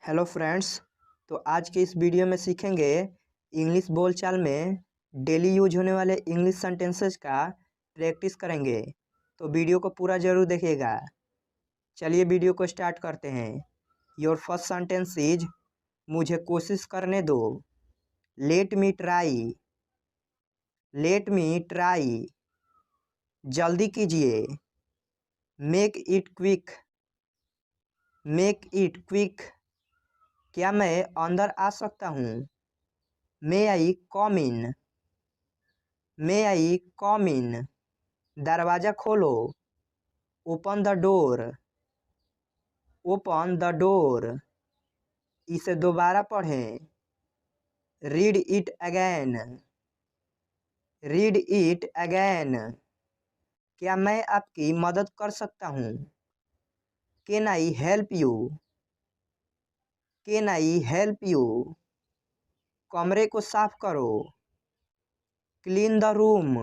Hello friends. तो आज के इस वीडियो में सीखेंगे इंग्लिश बोलचाल में डेली यूज होने वाले इंग्लिश सेंटेंसेस का प्रैक्टिस करेंगे। तो वीडियो को पूरा ज़रूर देखिएगा। चलिए वीडियो को स्टार्ट करते हैं। योर फर्स्ट सेंटेंस इज मुझे कोशिश करने दो। Let me try. Let me try. जल्दी कीजिए। Make it quick. Make it quick. क्या मैं अंदर आ सकता हूँ? मे आई कम इन। मे आई कम इन। दरवाज़ा खोलो। Open the door. Open the door. इसे दोबारा पढ़ें। Read it again. Read it again. क्या मैं आपकी मदद कर सकता हूँ? Can I help you? Can I help you? कमरे को साफ करो। Clean the room.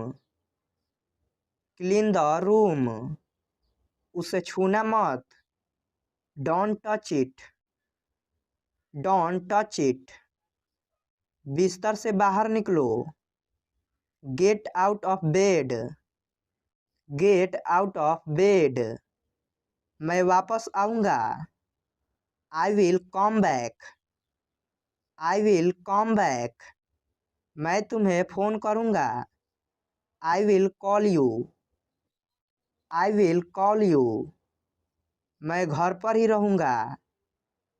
Clean the room. उसे छूना मत। Don't touch it. Don't touch it. बिस्तर से बाहर निकलो। Get out of bed. Get out of bed. मैं वापस आऊँगा। I will come back. I will come back. मैं तुम्हें फ़ोन करूँगा। I will call you. I will call you. मैं घर पर ही रहूँगा।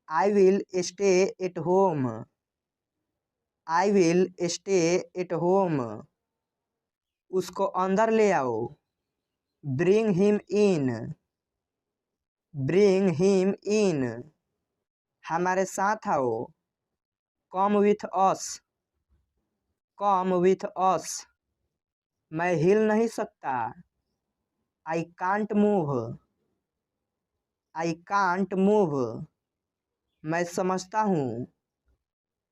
I will stay at home. I will stay at home. उसको अंदर ले आओ। Bring him in. Bring him in. हमारे साथ आओ। Come with us. Come with us. मैं हिल नहीं सकता। I can't move. I can't move. मैं समझता हूँ।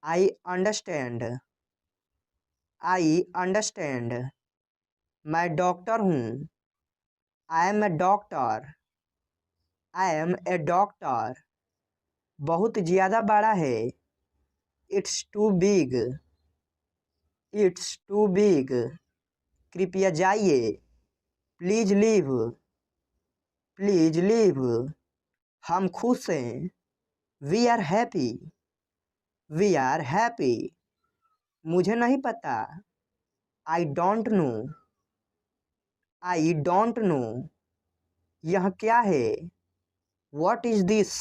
I understand. I understand. मैं डॉक्टर हूँ। I am a doctor. I am a doctor. बहुत ज़्यादा बड़ा है। It's too big. It's too big. कृपया जाइए। Please leave. Please leave. हम खुश हैं। We are happy. We are happy. मुझे नहीं पता। I don't know. I don't know. यह क्या है? What is this?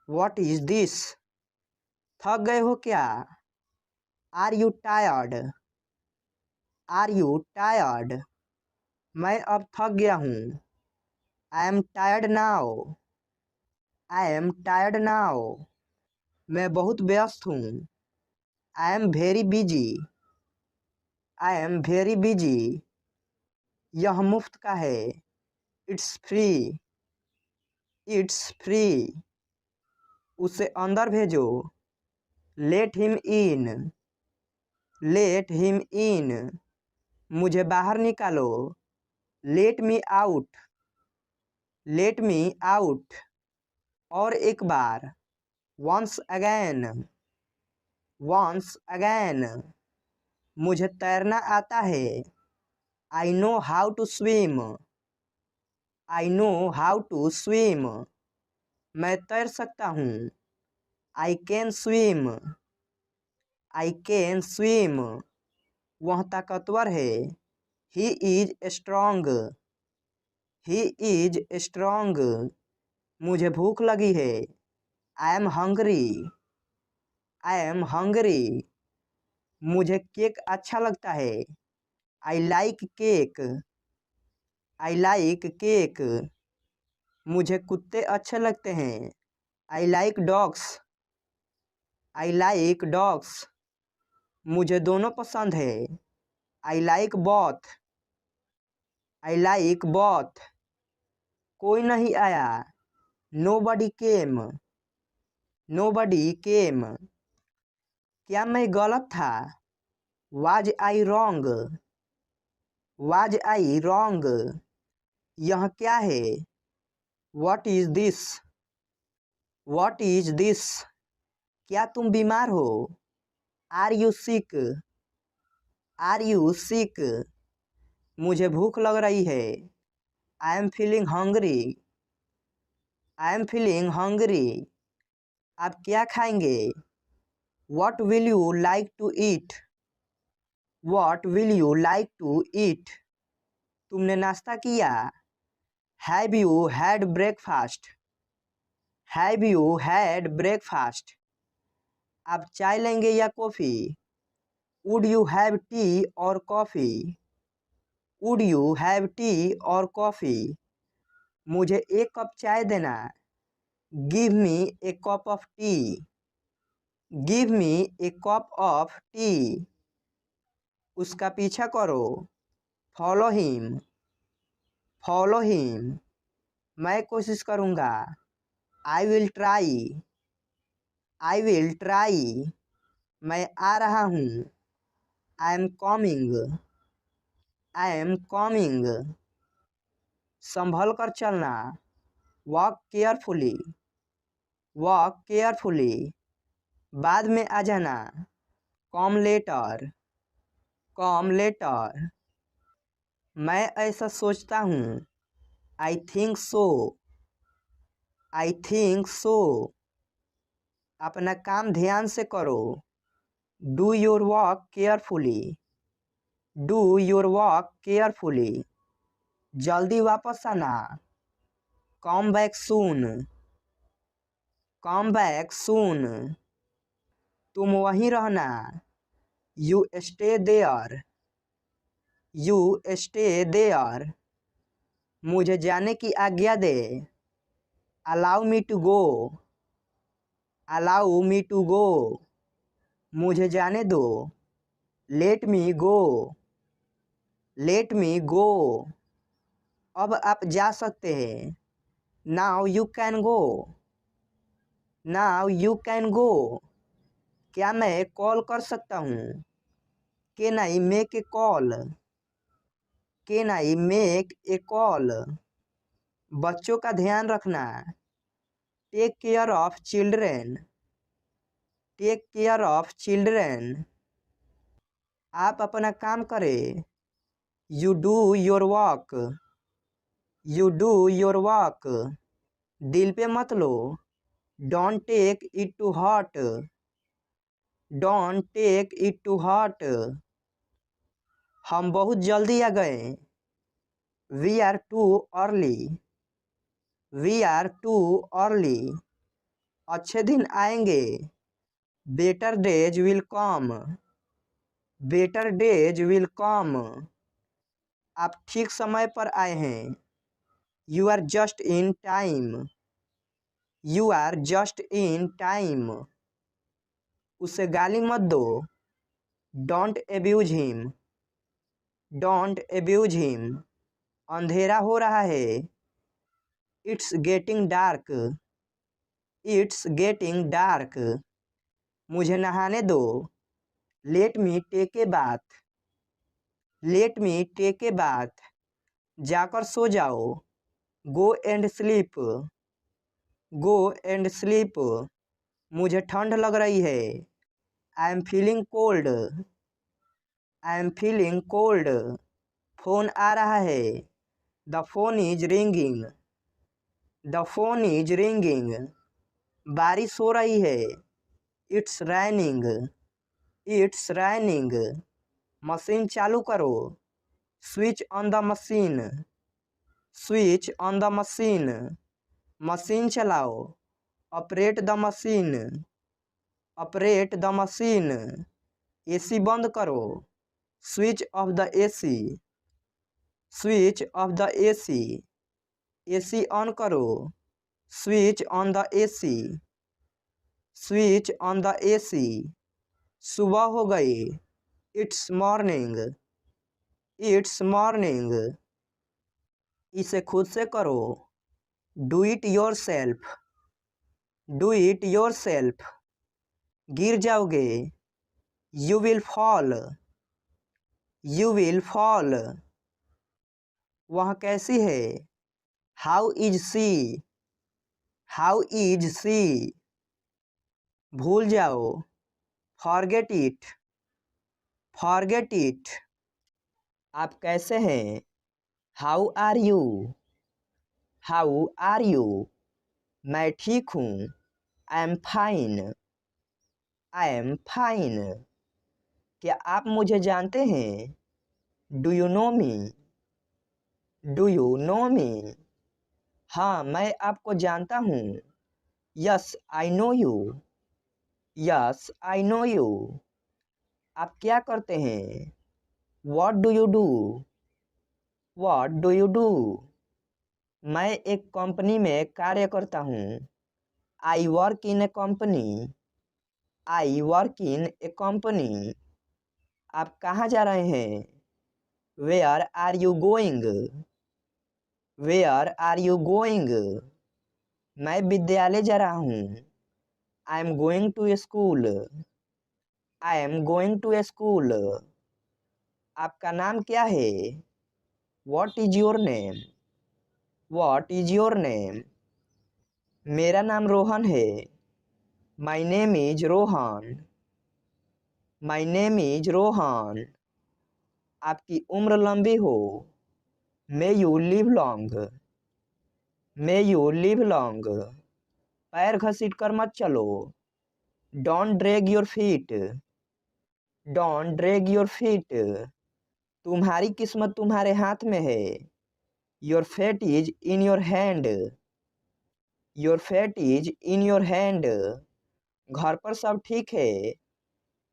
What is this? थक गए हो क्या? Are you tired? Are you tired? मैं अब थक गया हूँ। I am tired now. I am tired now. मैं बहुत व्यस्त हूँ। I am very busy. I am very busy. यह मुफ्त का है। It's free. It's free. उसे अंदर भेजो। Let him in. Let him in. मुझे बाहर निकालो। Let me out. Let me out. और एक बार। Once again. Once again. मुझे तैरना आता है। I know how to swim. I know how to swim. मैं तैर सकता हूँ। I can swim. I can swim. वह ताकतवर है। He is strong. He is strong. मुझे भूख लगी है। I am hungry. I am hungry. मुझे केक अच्छा लगता है। I like cake. I like cake. मुझे कुत्ते अच्छे लगते हैं। I like dogs. I like dogs. मुझे दोनों पसंद है। I like both. I like both. कोई नहीं आया। Nobody came. Nobody came. क्या मैं गलत था? Was I wrong? Was I wrong? यह क्या है? What is this? What is this? क्या तुम बीमार हो? Are you sick? Are you sick? मुझे भूख लग रही है। I am feeling hungry. I am feeling hungry. आप क्या खाएंगे? What will you like to eat? What will you like to eat? तुमने नाश्ता किया? Have you had breakfast? Have you had breakfast? आप चाय लेंगे या coffee? Would you have tea or coffee? Would you have tea or coffee? मुझे एक cup चाय देना। Give me a cup of tea. Give me a cup of tea. उसका पीछा करो। Follow him. Follow him. मैं कोशिश करूँगा। I will try. I will try. मैं आ रहा हूँ। I am coming. I am coming. संभल कर चलना। Walk carefully. Walk carefully. बाद में आ जाना। Come later. Come later. मैं ऐसा सोचता हूँ। आई think so. I think so. अपना काम ध्यान से करो। Do your work carefully. Do your work carefully. जल्दी वापस आना। Come back soon. Come back soon. तुम वहीं रहना। You stay there. You stay there. मुझे जाने की आज्ञा दे। Allow me to go. Allow me to go. मुझे जाने दो। Let me go. Let me go. अब आप जा सकते हैं। Now you can go. Now you can go. क्या मैं कॉल कर सकता हूँ? Can I make a call? Can I make a call? बच्चों का ध्यान रखना। Take care of children. Take care of children. आप अपना काम करें। You do your work. You do your work. दिल पे मत लो। Don't take it to heart. Don't take it to heart. हम बहुत जल्दी आ गए। We are too early. We are too early. अच्छे दिन आएंगे। Better days will come. Better days will come. आप ठीक समय पर आए हैं। You are just in time. You are just in time. उसे गाली मत दो। Don't abuse him. Don't abuse him. अंधेरा हो रहा है। It's getting dark. It's getting dark. मुझे नहाने दो। Let me take a bath. Let me take a bath. जाकर सो जाओ। Go and sleep. Go and sleep. मुझे ठंड लग रही है। I am feeling cold. I am feeling cold. Phone आ रहा है। The phone is ringing. The phone is ringing. बारिश हो रही है। It's raining. It's raining. Machine चालू करो। Switch on the machine. Switch on the machine. Machine चलाओ। Operate the machine. Operate the machine. AC बंद करो। Switch off the AC. Switch off the AC. AC on करो। Switch on the AC. Switch on the AC. सुबह हो गई। It's morning. It's morning. इसे खुद से करो। Do it yourself. Do it yourself. गिर जाओगे। You will fall. You will fall. वह कैसी है? How is she? How is she, भूल जाओ, फॉरगेट इट, फॉरगेट इट। आप कैसे हैं, how are you, how are you. मैं ठीक हूँ, I am fine, I am fine. क्या आप मुझे जानते हैं, do you know me, do you know me. हाँ मैं आपको जानता हूँ, yes I know you, yes I know you. आप क्या करते हैं, what do you do, what do you do. मैं एक कंपनी में कार्य करता हूँ, I work in a company, I work in a company. आप कहाँ जा रहे हैं, where are you going, where are you going. मैं विद्यालय जा रहा हूँ, I am going to school, I am going to school. आपका नाम क्या है, what is your name, what is your name. मेरा नाम रोहन है, my name is Rohan, my name is Rohan. आपकी उम्र लंबी हो, may you live long, may you live long. पैर घसीट कर मत चलो, don't drag your feet, don't drag your feet. तुम्हारी किस्मत तुम्हारे हाथ में है, your fate is in your hand, your fate is in your hand. घर पर सब ठीक है,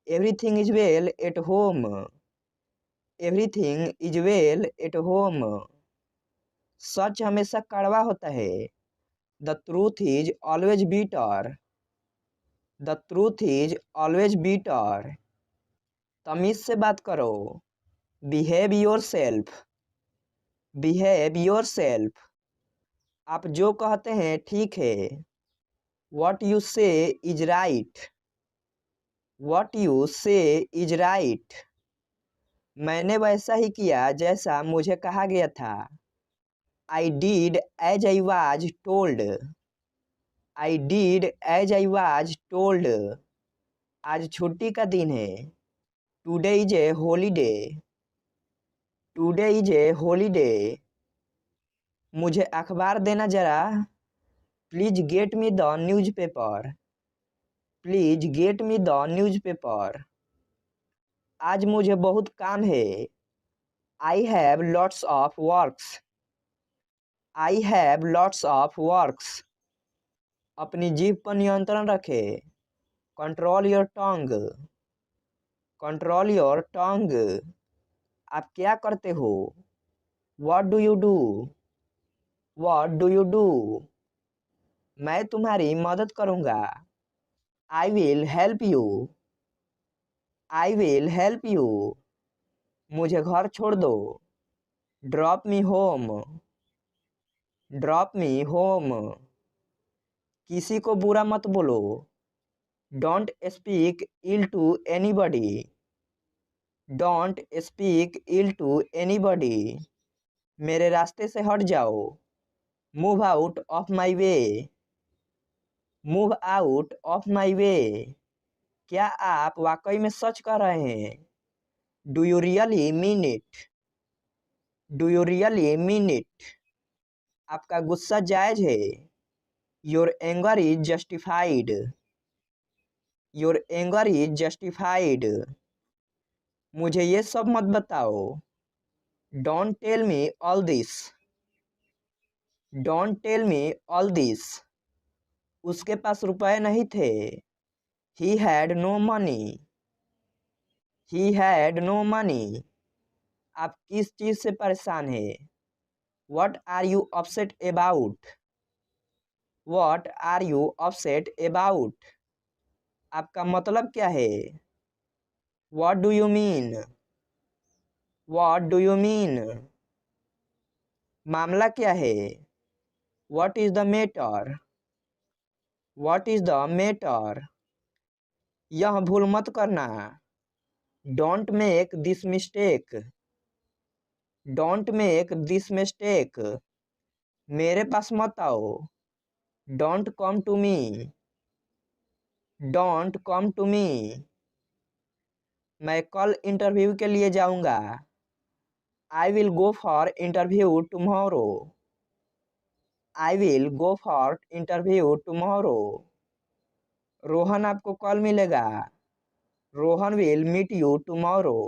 everything is well at home, everything is well at home. सच हमेशा कड़वा होता है, the truth is always bitter, the truth is always bitter. तमीज से बात करो, behave yourself, behave yourself. आप जो कहते हैं ठीक है, what you say is right, what you say is right. मैंने वैसा ही किया जैसा मुझे कहा गया था, I did as I was told, I did as I was told. आज छुट्टी का दिन है, today is a holiday, today is a holiday. मुझे अखबार देना जरा, please get me the newspaper, please get me the newspaper. आज मुझे बहुत काम है, I have lots of works, I have lots of works. अपनी जीभ पर नियंत्रण रखे, control your tongue, control your tongue. आप क्या करते हो, what do you do, what do you do. मैं तुम्हारी मदद करूँगा, I will help you, I will help you. मुझे घर छोड़ दो, drop me home, drop me home. किसी को बुरा मत बोलो, don't speak ill to anybody, don't speak ill to anybody. मेरे रास्ते से हट जाओ, move out of my way, move out of my way. क्या आप वाकई में सच कह रहे हैं, do you really mean it, do you really mean it. आपका गुस्सा जायज है, your anger is justified, your anger is justified. मुझे ये सब मत बताओ, don't tell me all this, don't tell me all this. उसके पास रुपए नहीं थे, he had no money, he had no money. आप किस चीज़ से परेशान है, what are you upset about, what are you upset about. आपका मतलब क्या है, what do you mean, what do you mean. मामला क्या है, what is the matter, what is the matter. यह भूल मत करना, don't make this mistake, don't make this mistake. मेरे पास मत आओ, don't come to me, don't come to me. मैं कल इंटरव्यू के लिए जाऊंगा। I will go for interview tomorrow, I will go for interview tomorrow. Rohan आपको कल मिलेगा। Rohan will meet you tomorrow,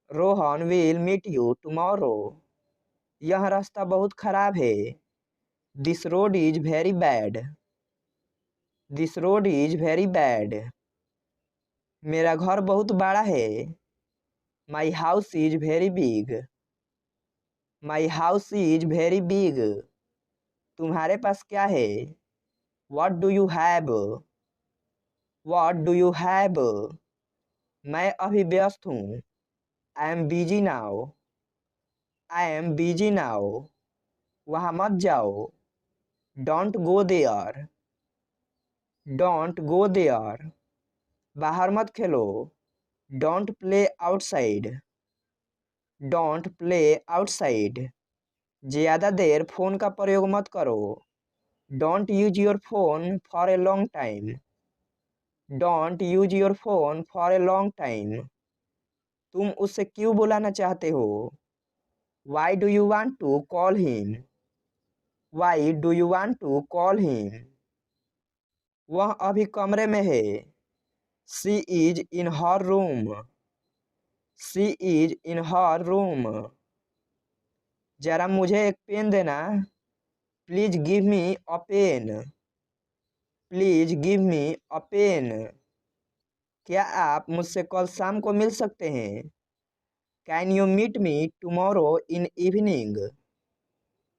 Rohan will meet you tomorrow. यह रास्ता बहुत खराब है। This road is very bad, this road is very bad. मेरा घर बहुत बड़ा है। My house is very big, my house is very big. तुम्हारे पास क्या है? What do you have, what do you have. मैं अभी व्यस्त हूँ। I am busy now, I am busy now. वहाँ मत जाओ। Don't go there, don't go there. बाहर मत खेलो। Don't play outside, don't play outside. ज़्यादा देर फ़ोन का प्रयोग मत करो। Don't use your phone for a long time, don't use your phone for a long time. तुम उससे क्यों बुलाना चाहते हो? Why do you want to call him, why do you want to call him. वह अभी कमरे में है। She is in her room, she is in her room. जरा मुझे एक पेन देना। Please give me a pen, please give me a pen. क्या आप मुझसे कल शाम को मिल सकते हैं? Can you meet me tomorrow in evening,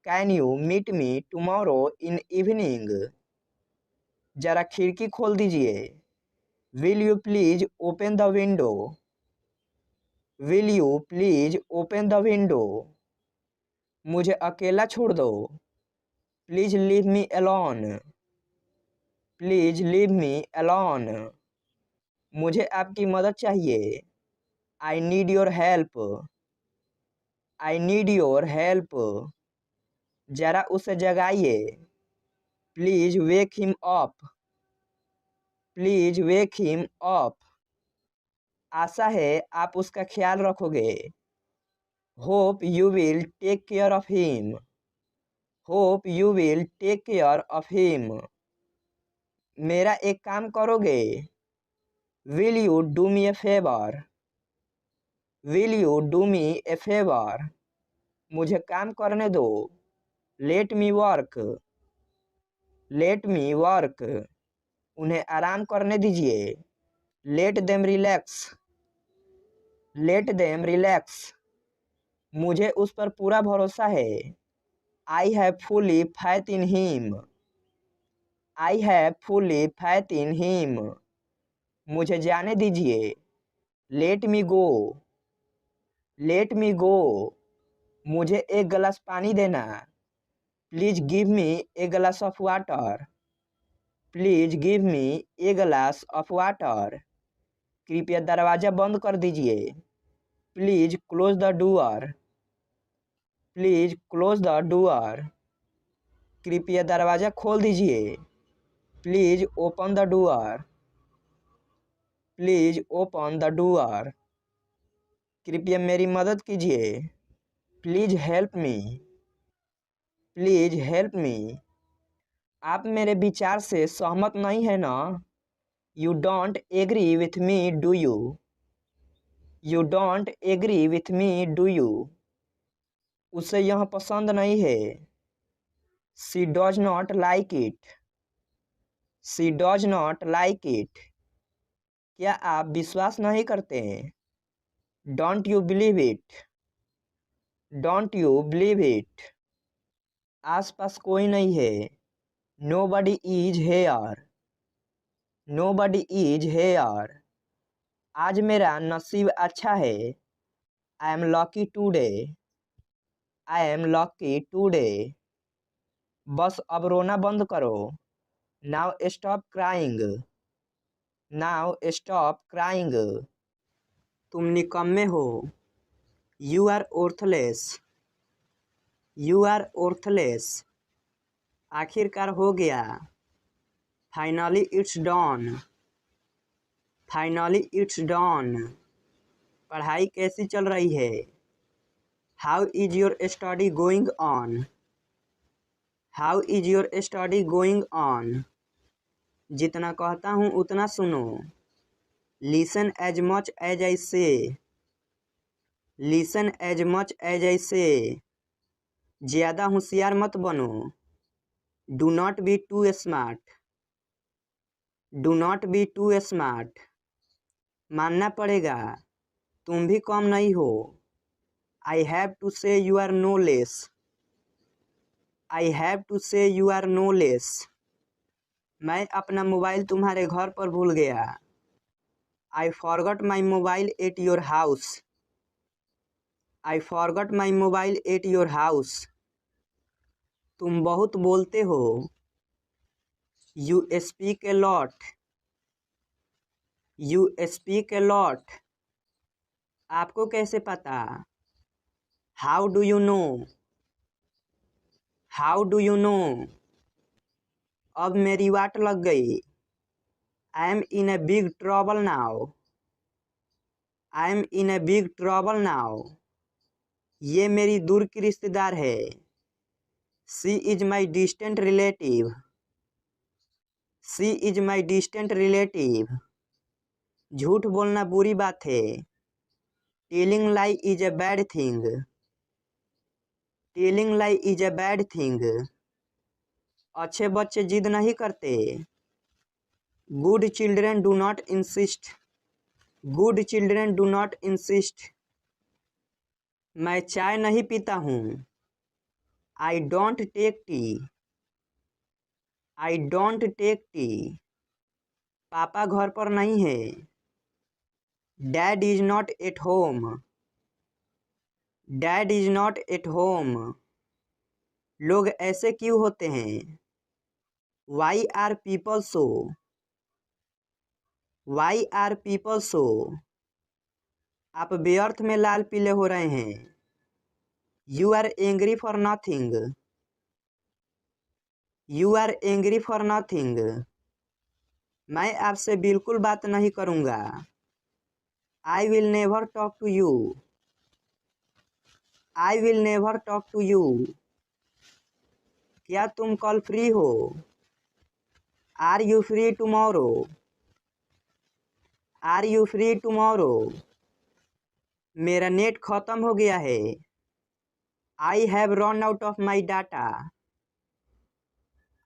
can you meet me tomorrow in evening. जरा खिड़की खोल दीजिए। Will you please open the window, will you please open the window. मुझे अकेला छोड़ दो। Please leave me alone, please leave me alone. मुझे आपकी मदद चाहिए। I need your help, I need your help. जरा उसे जगाइए। Please wake him up, please wake him up. आशा है आप उसका ख्याल रखोगे। Hope you will take care of him, hope you will take care of him. मेरा एक काम करोगे? Will you do me a favour, will you do me a favour. मुझे काम करने दो। Let me work, let me work. उन्हें आराम करने दीजिए। Let them relax, let them relax. मुझे उस पर पूरा भरोसा है। I have fully faith in him, I have fully faith in him. मुझे जाने दीजिए। Late me go, let me गो। मुझे एक गिलास पानी देना। Please give me a glass of water, please give me a glass of water. कृपया दरवाज़ा बंद कर दीजिए। Please close the door, please close the door. कृपया दरवाज़ा खोल दीजिए। Please open the door, please open the door. कृपया मेरी मदद कीजिए। Please help me, please help me. आप मेरे विचार से सहमत नहीं है ना? You don't agree with me do you, you don't agree with me do you. उसे यह पसंद नहीं है। She does not like it, she does not like it. क्या आप विश्वास नहीं करते हैं? Don't you believe it, don't you believe it. आसपास कोई नहीं है। Nobody is here, nobody is here. आज मेरा नसीब अच्छा है। I am lucky today, I am lucky today. बस अब रोना बंद करो। Now stop crying, now stop crying. तुम निकम्मे हो। You are worthless, you are worthless. आखिरकार हो गया। Finally it's done. Finally it's done. पढ़ाई कैसी चल रही है? How is your study going on? How is your study going on? जितना कहता हूँ उतना सुनो। Listen as much as I say. Listen as much as I say. ज़्यादा होशियार मत बनो। Do not be too smart. Do not be too smart. मानना पड़ेगा, तुम भी कम नहीं हो। I have to say you are no less. I have to say you are no less. मैं अपना मोबाइल तुम्हारे घर पर भूल गया। I forgot my mobile at your house. I forgot my mobile at your house. तुम बहुत बोलते हो। You speak a lot. You speak a lot. आपको कैसे पता? How do you no? How do you no? अब मेरी वाट लग गई। I am in a big trouble now. I M in a big trouble now. ये मेरी दूर की रिश्तेदार है। She is my distant relative. She is my distant relative. झूठ बोलना बुरी बात है। Telling lie is a bad thing. Telling lie is a bad thing. अच्छे बच्चे जिद नहीं करते। Good children do not insist. Good children do not insist. मैं चाय नहीं पीता हूँ। I don't take tea. I don't take tea. पापा घर पर नहीं है। Dad is not at home. Dad is not at home. लोग ऐसे क्यों होते हैं? Why are people so? Why are people so? आप व्यर्थ में लाल पीले हो रहे हैं। You are angry for nothing. You are angry for nothing. मैं आपसे बिल्कुल बात नहीं करूँगा। I will never talk to you. I will never talk to you. क्या तुम कल फ्री हो? Are you free tomorrow? Are you free tomorrow? मेरा नेट खत्म हो गया है। I have run out of my data.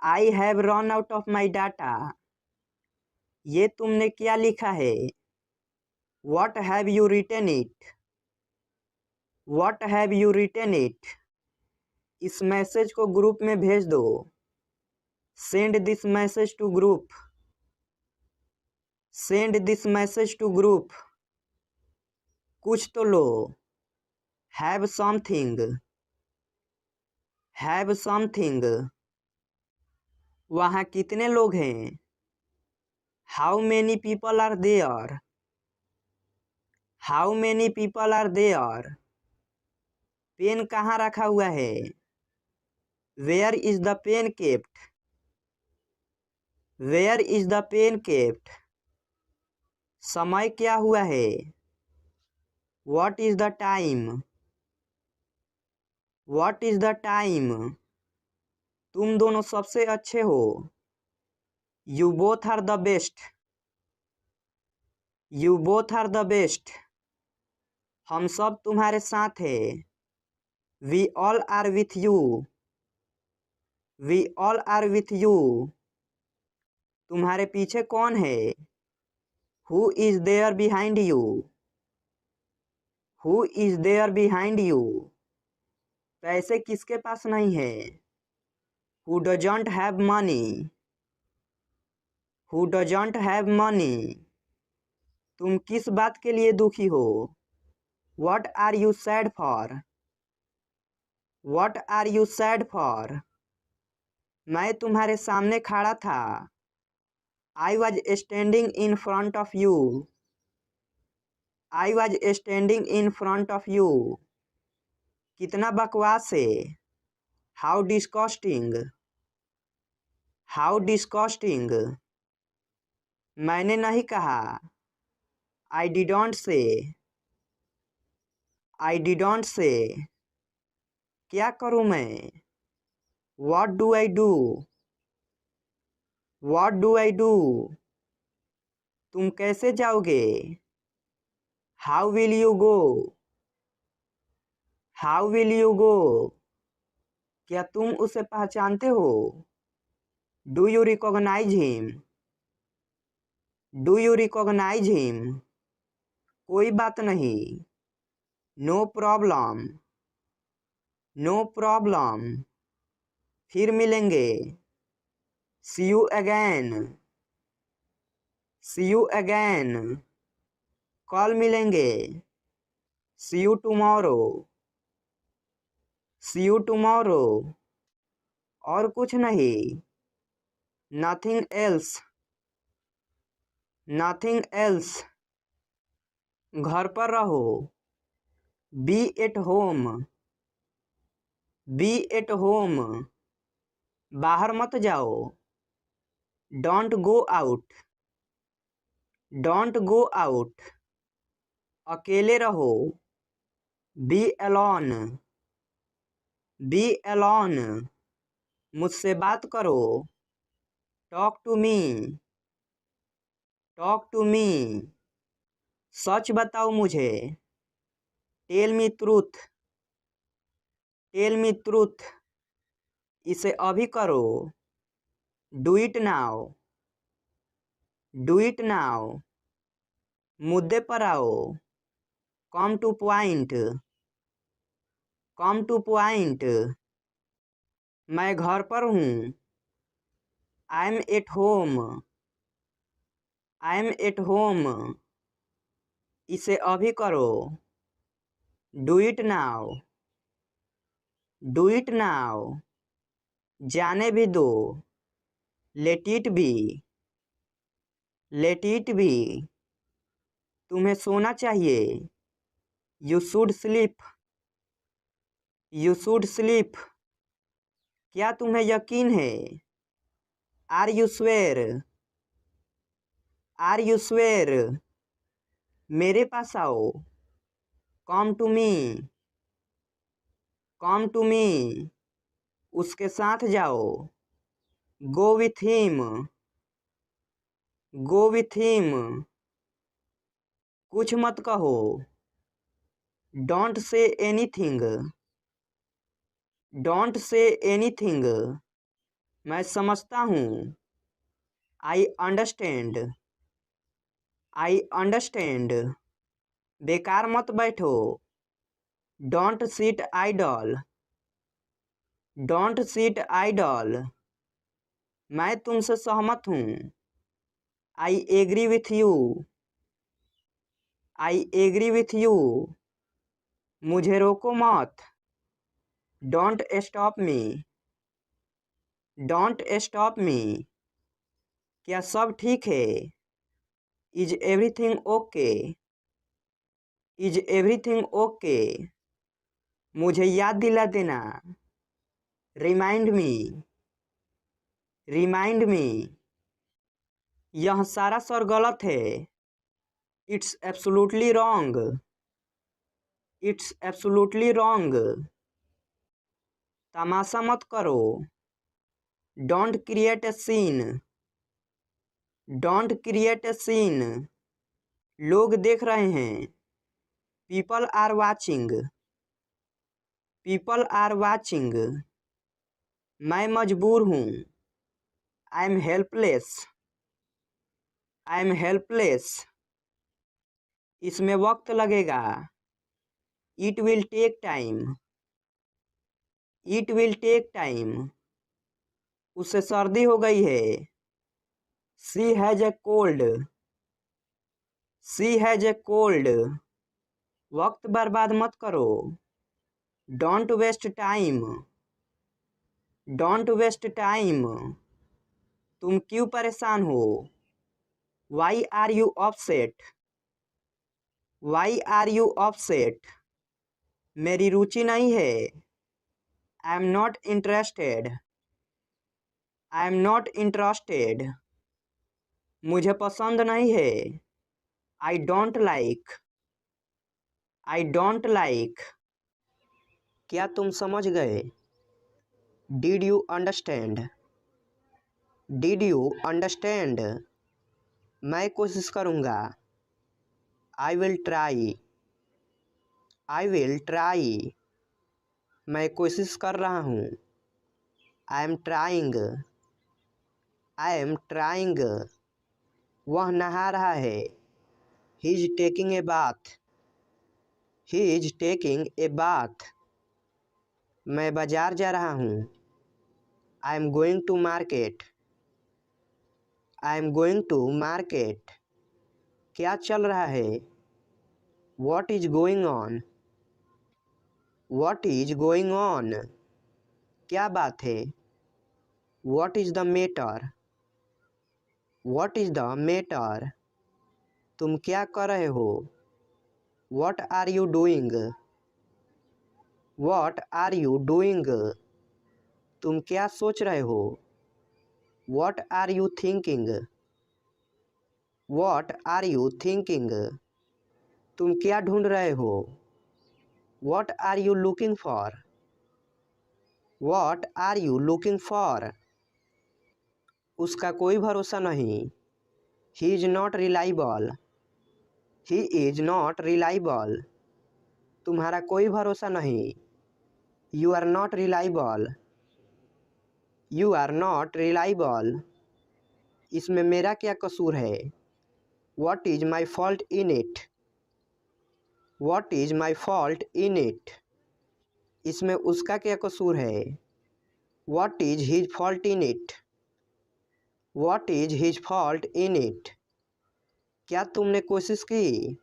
I have run out of my data. ये तुमने क्या लिखा है? What have you written it? What have you written it? इस मैसेज को ग्रुप में भेज दो। Send this message to group. Send this message to group. कुछ तो लो। Have something. Have something. वहाँ कितने लोग हैं? How many people are there? How many people are there? Pen कहाँ रखा हुआ है? Where is the pen kept? Where is the pen kept? समय क्या हुआ है? What is the time? What is the time? तुम दोनों सबसे अच्छे हो। You both are the best. You both are the best. हम सब तुम्हारे साथ हैं। We all are with you. We all are with you. तुम्हारे पीछे कौन है? Who is there behind you? Who is there behind you? पैसे किसके पास नहीं है? Who doesn't have money? Who doesn't have money? तुम किस बात के लिए दुखी हो? What are you sad for? What are you sad for? मैं तुम्हारे सामने खड़ा था। I was standing in front of you. I was standing in front of you. कितना बकवास है। How disgusting. How disgusting. मैंने नहीं कहा। आई डिडोंट से। आई डिडोंट से। क्या करूँ मैं। What do I do. What do I do. तुम कैसे जाओगे। How will you go. How will you go. क्या तुम उसे पहचानते हो। Do you recognise him. Do you recognise him. कोई बात नहीं। No problem. No problem. फिर मिलेंगे। See you again. See you again. कल मिलेंगे। See you tomorrow. See you tomorrow. और कुछ नहीं। Nothing else. Nothing else. घर पर रहो। B at home. Be at home. बाहर मत जाओ। Don't go out. Don't go out. अकेले रहो। Be alone. Be alone. मुझसे बात करो। Talk to me. Talk to me. सच बताओ मुझे। Tell me truth. Tell me truth. इसे अभी करो। Do it now. Do it now. मुद्दे पर आओ। Come to point. Come to point. मैं घर पर हूँ। I am at home. I am at home. इसे अभी करो। Do it now. Do it now. जाने भी दो। Let it be. Let it be. तुम्हें सोना चाहिए। You should sleep. You should sleep. क्या तुम्हें यकीन है। Are you sure. Are you sure. मेरे पास आओ। Come to me. Come to me. उसके साथ जाओ। Go with him. Go with him. कुछ मत कहो। Don't say anything. Don't say anything. मैं समझता हूँ। I understand. I understand. बेकार मत बैठो। Don't sit idle. Don't sit idle. मैं तुमसे सहमत हूँ। I agree with you. I agree with you. मुझे रोको मत। Don't stop me. Don't stop me. क्या सब ठीक है। Is everything okay. Is everything okay. मुझे याद दिला देना। Remind me. Remind me. यह सारा स्वर गलत है। It's absolutely wrong. It's absolutely wrong. तमाशा मत करो। Don't create a scene. Don't create a scene. लोग देख रहे हैं। People are watching. People are watching. मैं मजबूर हूँ। I am helpless. I am helpless. इसमें वक्त लगेगा। It will take time. It will take time. उसे सर्दी हो गई है। She has a cold. She has a cold. वक्त बर्बाद मत करो। Don't waste time. Don't waste time. तुम क्यों परेशान हो। Why are you upset. Y are you upset. मेरी रुचि नहीं है। I am not interested. I am not interested, मुझे पसंद नहीं है। I don't like, I don't like, क्या तुम समझ गए? Did you understand, did you understand, मैं कोशिश करूँगा। I will try, I will try, मैं कोशिश कर रहा हूँ। I am trying, I am trying, वह नहा रहा है। He is taking a bath, he is taking a bath, मैं बाजार जा रहा हूँ। I am going to market, I am going to market, क्या चल रहा है? What is going on, what is going on, क्या बात है? What is the matter, what is the matter, तुम क्या कर रहे हो? What are you doing, what are you doing, तुम क्या सोच रहे हो? What are you thinking, what are you thinking, तुम क्या ढूंढ रहे हो? What are you looking for, what are you looking for, उसका कोई भरोसा नहीं। He is not reliable, he is not reliable, तुम्हारा कोई भरोसा नहीं। You are not reliable, you are not reliable, इसमें मेरा क्या कसूर है? What is my fault in it, what is my fault in it, इसमें उसका क्या कसूर है? What is his fault in it, what is his fault in it, क्या तुमने कोशिश की?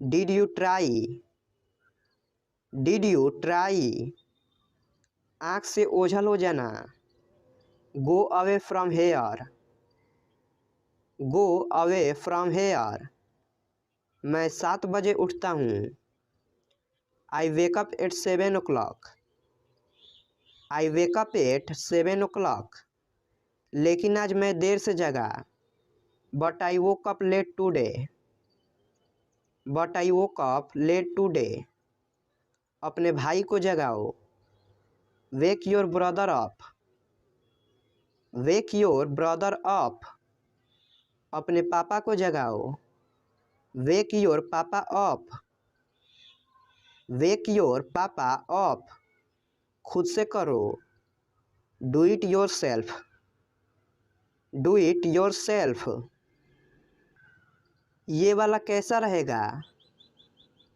Did you try, did you try, आँख से ओझल हो जाना। Go away from here, go away from here, मैं 7 बजे उठता हूँ। I wake up at 7 o'clock, I wake up at 7 o'clock, लेकिन आज मैं देर से जगा। But I woke up late today, but I woke up late today, अपने भाई को जगाओ। Wake your brother up, wake your brother up, अपने पापा को जगाओ। वेक योर पापा अप, वेक योर पापा अप, खुद से करो। Do it yourself, do it your self, ये वाला कैसा रहेगा?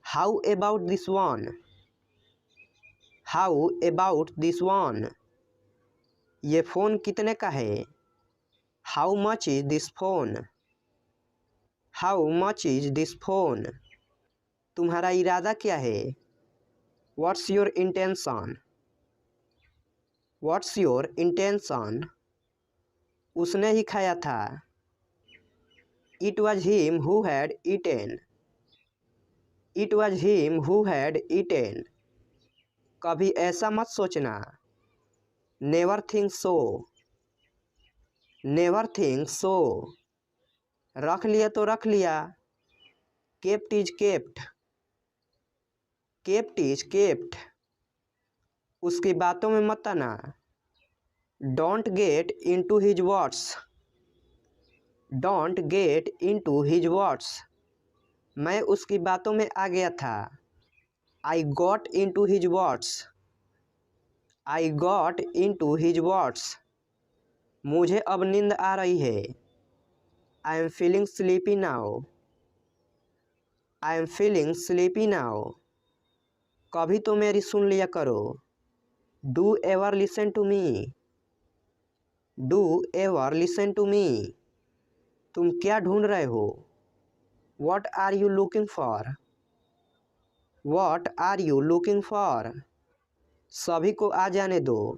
How about this one, how about this one, ये फ़ोन कितने का है? How much is this phone, how much is this phone, तुम्हारा इरादा क्या है? What's your intention, what's your intention, उसने ही खाया था। It was him who had eaten, it was him who had eaten, कभी ऐसा मत सोचना। Never think so, never think so, रख लिया तो रख लिया। Kept is kept, kept is kept, उसकी बातों में मत आना। Don't get into his words, don't get into his words, मैं उसकी बातों में आ गया था। I got into his words, I got into his words, मुझे अब नींद आ रही है। I am feeling sleepy now, I am feeling sleepy now, कभी तो मेरी सुन लिया करो। Do ever listen to me, do ever listen to me, तुम क्या ढूंढ रहे हो? What are you looking for, what are you looking for, सभी को आ जाने दो।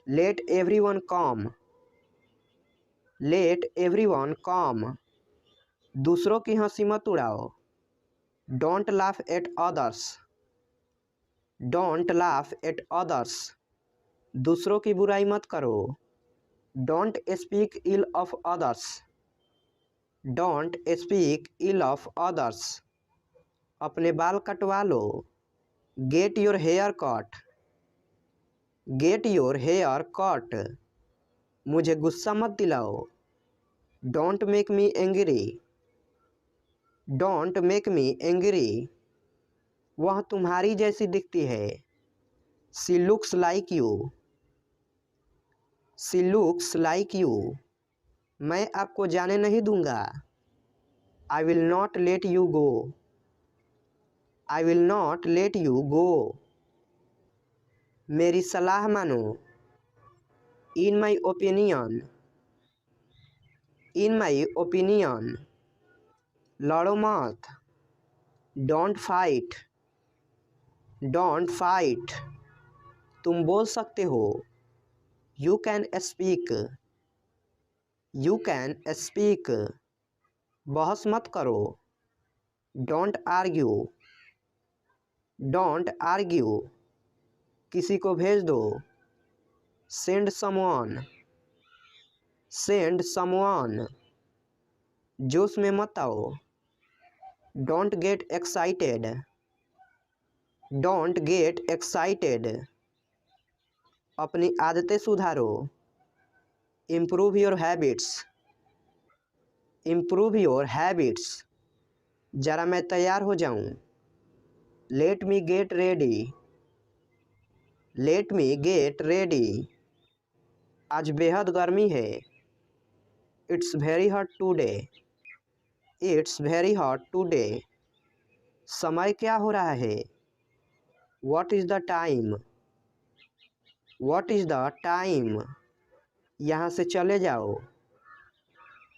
Let everyone come, let everyone come, दूसरों की हंसी मत उड़ाओ। Don't laugh at others, don't laugh at others, दूसरों की बुराई मत करो। Don't speak ill of others. Don't speak ill of others. अपने बाल कटवा लो। Get your hair cut. Get your hair cut. मुझे गुस्सा मत दिलाओ। Don't make me angry. Don't make me angry. वह तुम्हारी जैसी दिखती है। She looks like you. She looks like you. मैं आपको जाने नहीं दूंगा। I will not let you go. I will not let you go. मेरी सलाह मानो। In my opinion. In my opinion. लड़ो मत। Don't fight. Don't fight. तुम बोल सकते हो। You can speak. You can speak. बहस मत करो। Don't argue. Don't argue. किसी को भेज दो। Send someone. Send someone. जोश में मत आओ। Don't get excited. Don't get excited. अपनी आदतें सुधारो। Improve your habits. Improve your habits. ज़रा मैं तैयार हो जाऊं। Let me get ready. Let me get ready. आज बेहद गर्मी है। It's very hot today. It's very hot today. समय क्या हो रहा है। What is the time. What is the time. यहाँ से चले जाओ।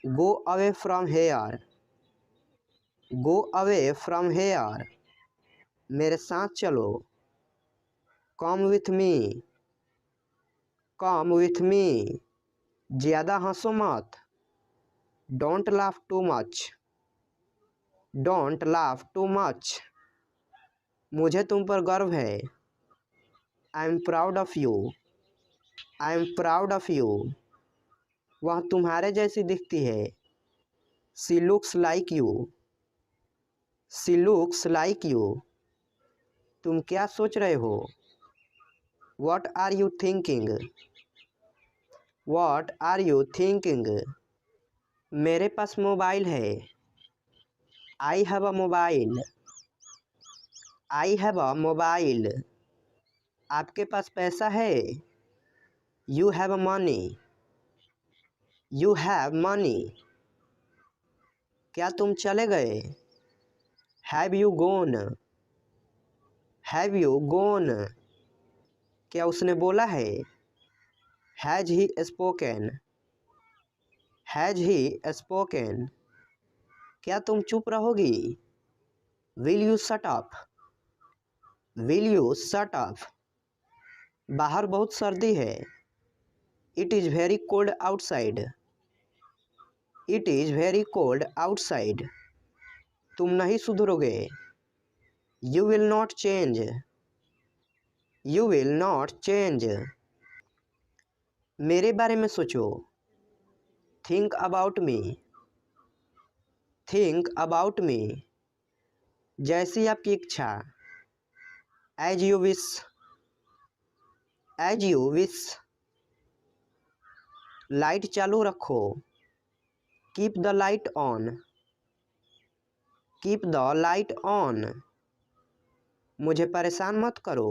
गो away from here. Go away from hair. मेरे साथ चलो। Come with me. Come with me. ज़्यादा हंसो मत। Don't laugh to much. Don't laugh too much. मुझे तुम पर गर्व है। I am proud of you. I am proud of you. वह तुम्हारे जैसी दिखती है। She looks like you. She looks like you. तुम क्या सोच रहे हो। What are you thinking. What are you thinking. मेरे पास मोबाइल है। I have a mobile. I have a mobile. आपके पास पैसा है। You have money. You have money. क्या तुम चले गए। Have you gone. Have you gone. क्या उसने बोला है। Has he spoken. Has he spoken. क्या तुम चुप रहोगी। Will you shut up. Will you shut up. बाहर बहुत सर्दी है। It is very cold outside. It is very cold outside. तुम नहीं सुधरोगे। You will not change. You will not change. मेरे बारे में सोचो। Think about me. Think about me. जैसी आपकी इच्छा। As you wish. As you wish. Light चालू रखो। Keep the light on. Keep the light on. मुझे परेशान मत करो।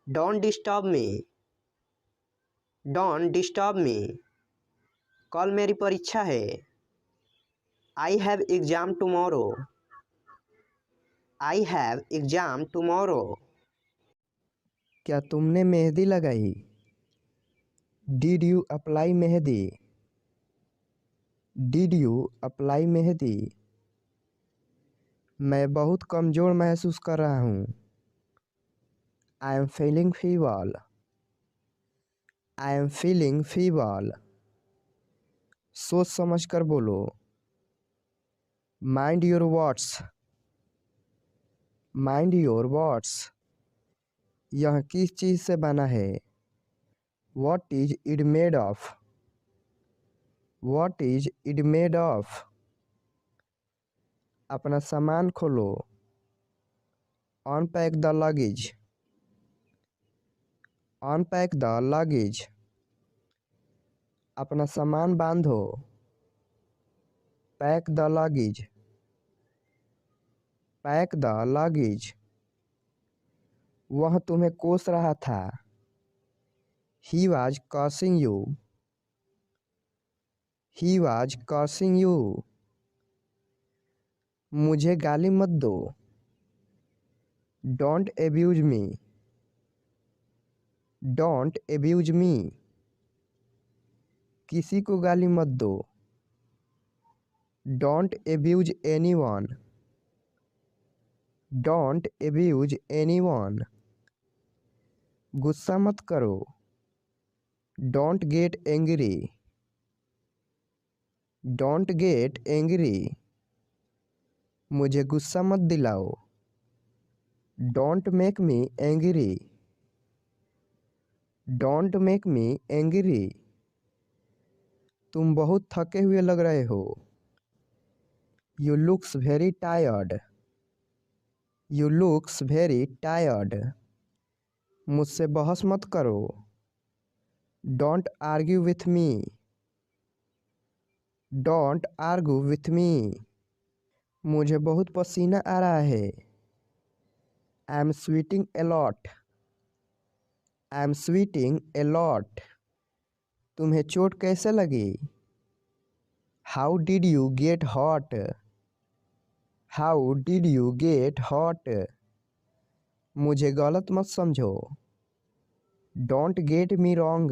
Don't disturb me. Don't disturb me. कल मेरी परीक्षा है। I have exam tomorrow. I have exam tomorrow. क्या तुमने मेहंदी लगाई। Did you apply mehndi. Did you apply mehndi. मैं बहुत कमज़ोर महसूस कर रहा हूँ। I am feeling fever. I am feeling fever. सोच समझ कर बोलो। Mind your words. Mind your words. यह किस चीज़ से बना है। What is it made of? What is it made of? अपना सामान खोलो। Unpack the luggage. Unpack the luggage. अपना सामान बांधो। Pack the luggage. Pack the luggage. वह तुम्हें कोस रहा था। He was cursing you. He was cursing you. मुझे गाली मत दो। Don't abuse me. Don't abuse me. किसी को गाली मत दो। Don't abuse anyone. Don't abuse anyone. गुस्सा मत करो। Don't get angry. Don't get angry. मुझे गुस्सा मत दिलाओ। Don't make me angry. Don't make me angry. तुम बहुत थके हुए लग रहे हो। You looks very tired. You looks very tired. मुझसे बहस मत करो। Don't argue with me. Don't argue with me. मुझे बहुत पसीना आ रहा है। I'm sweating a lot. I'm sweating a lot. तुम्हें चोट कैसे लगी? How did you get hurt? How did you get hurt? मुझे गलत मत समझो। Don't get me wrong.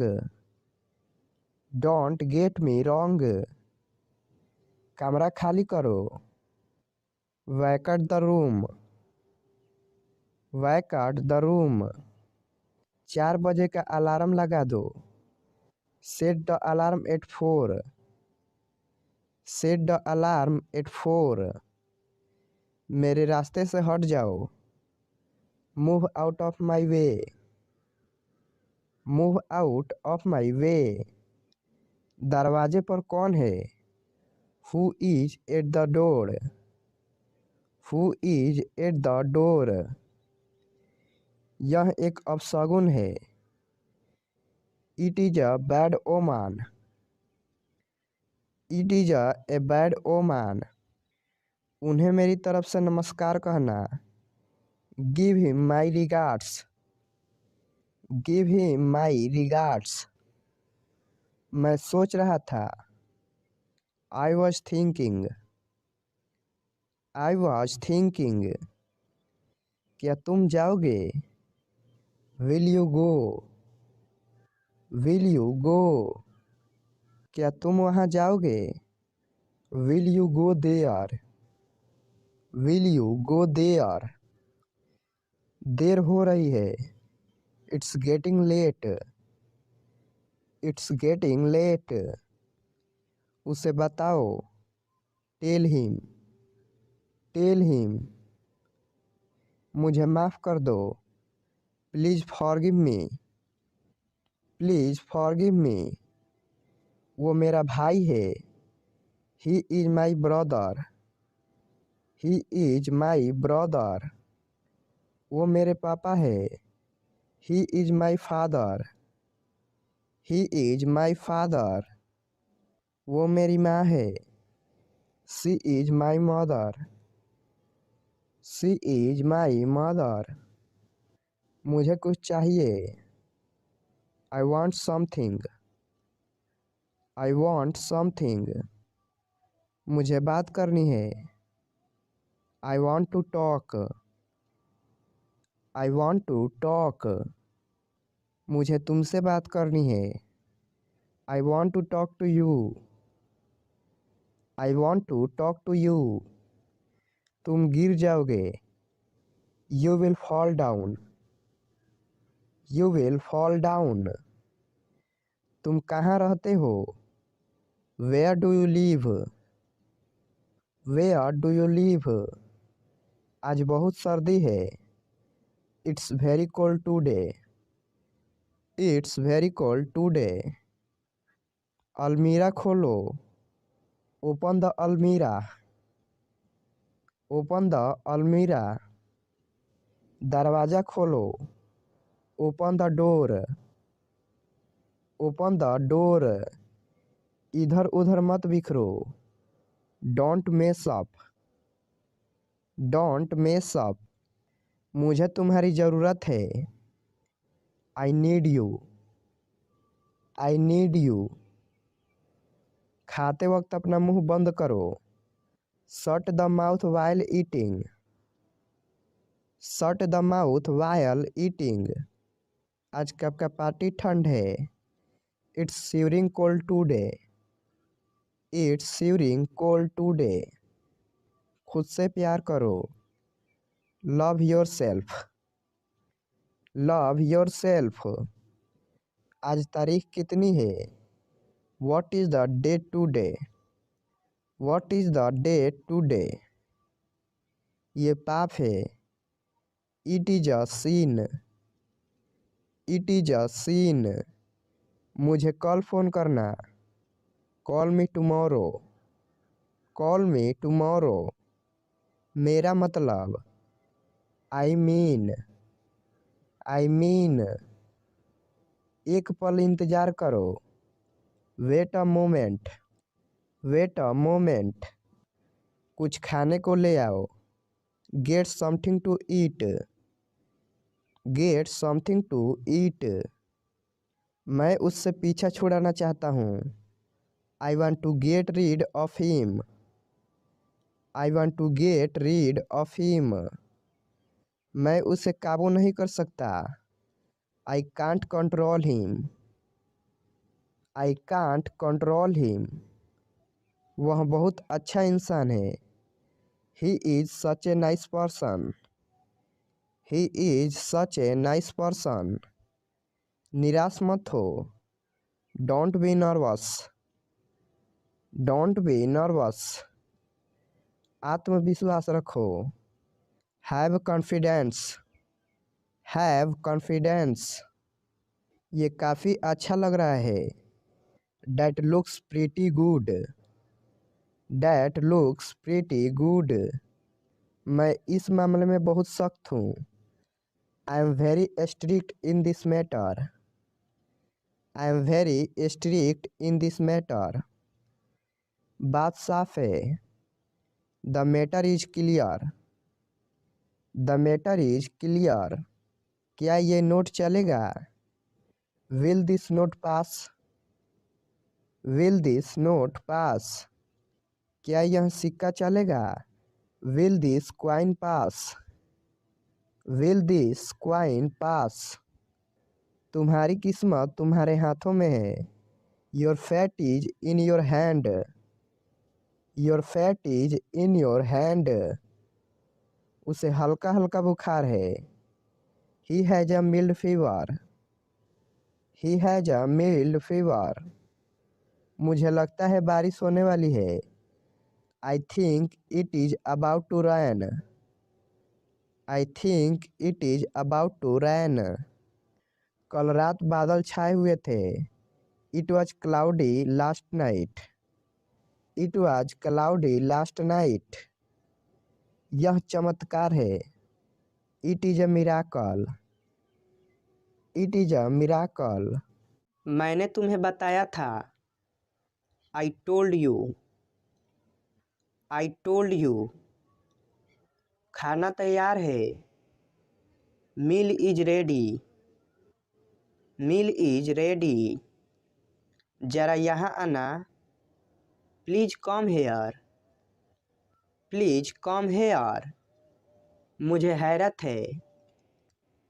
Don't get me wrong. कमरा खाली करो। Vacate the room. Vacate the room. 4 बजे का अलार्म लगा दो। Set the alarm at 4. Set the alarm at 4. मेरे रास्ते से हट जाओ। Move out of my way. Move out of my way. दरवाजे पर कौन है? Who is at the door? Who is at the door? यह एक अपशगुन है। It is a bad omen. It is a bad omen. उन्हें मेरी तरफ से नमस्कार कहना। Give him my regards. Give him my regards. मैं सोच रहा था। I was thinking. I was thinking. क्या तुम जाओगे? Will you go? Will you go? क्या तुम वहाँ जाओगे? Will you go there? Will you go there? देर हो रही है। It's getting late. It's getting late. उसे बताओ। Tell him. Tell him. मुझे माफ़ कर दो। Please forgive me. Please forgive me. वो मेरा भाई है। He is my brother. He is my brother. वो मेरे पापा है। He is my father. He is my father. वो मेरी माँ है। She is my mother. She is my mother. मुझे कुछ चाहिए। I want something. I want something. मुझे बात करनी है। I want to talk. I want to talk. मुझे तुमसे बात करनी है। I want to talk to you. I want to talk to you. तुम गिर जाओगे। You will fall down. You will fall down. तुम कहाँ रहते हो? Where do you live? Where do you live? आज बहुत सर्दी है। It's very cold today. It's very cold today. अलमीरा खोलो। Open the almirah. Open the almirah. दरवाज़ा खोलो। Open the door. Open the door. इधर उधर मत बिखरो। Don't mess up. Don't mess up. मुझे तुम्हारी ज़रूरत है। I need you. I need you. खाते वक्त अपना मुंह बंद करो। Shut the mouth while eating. Shut the mouth while eating. आज कब का पार्टी ठंड है। It's shivering cold today. It's shivering cold today. खुद से प्यार करो। Love yourself. Love yourself. आज तारीख कितनी है। What is the date today. What is the date today. ये पाप है। It is a sin. It is a sin. मुझे कल फ़ोन करना। Call me tomorrow. Call me tomorrow. मेरा मतलब। I mean. I mean. एक पल इंतज़ार करो। Wait a moment. Wait a moment. कुछ खाने को ले आओ। Gate something to eat. Get something to eat. मैं उससे पीछा छुड़ाना चाहता हूँ। I want to get rid of him. I want to get rid of him. मैं उसे काबू नहीं कर सकता। I can't control him. I can't control him. वह बहुत अच्छा इंसान है। He is such a nice person. He is such a nice person. निराश मत हो। Don't be nervous. Don't be nervous. आत्मविश्वास रखो। Have confidence. Have confidence. ये काफ़ी अच्छा लग रहा है। That looks pretty good. That looks pretty good. मैं इस मामले में बहुत सख्त हूँ। I am very strict in this matter. I am very strict in this matter. बात साफ है। The matter is clear. The matter is clear. क्या ये नोट चलेगा। Will this note pass. Will this note pass. क्या यह सिक्का चलेगा। Will this coin pass. Will this coin pass. तुम्हारी किस्मत तुम्हारे हाथों में है। Your fate is in your hand. Your fate is in your hand. उसे हल्का हल्का बुखार है। He has a mild fever. He has a mild fever. मुझे लगता है बारिश होने वाली है। I think it is about to rain. I think it is about to rain. कल रात बादल छाए हुए थे। It was cloudy last night. It was cloudy last night. यह चमत्कार है। It is a miracle. It is a miracle. मैंने तुम्हें बताया था। I told you. I told you. खाना तैयार है। Meal is ready. Meal is ready. ज़रा यहाँ आना। Please come here. Please come here. मुझे हैरत है।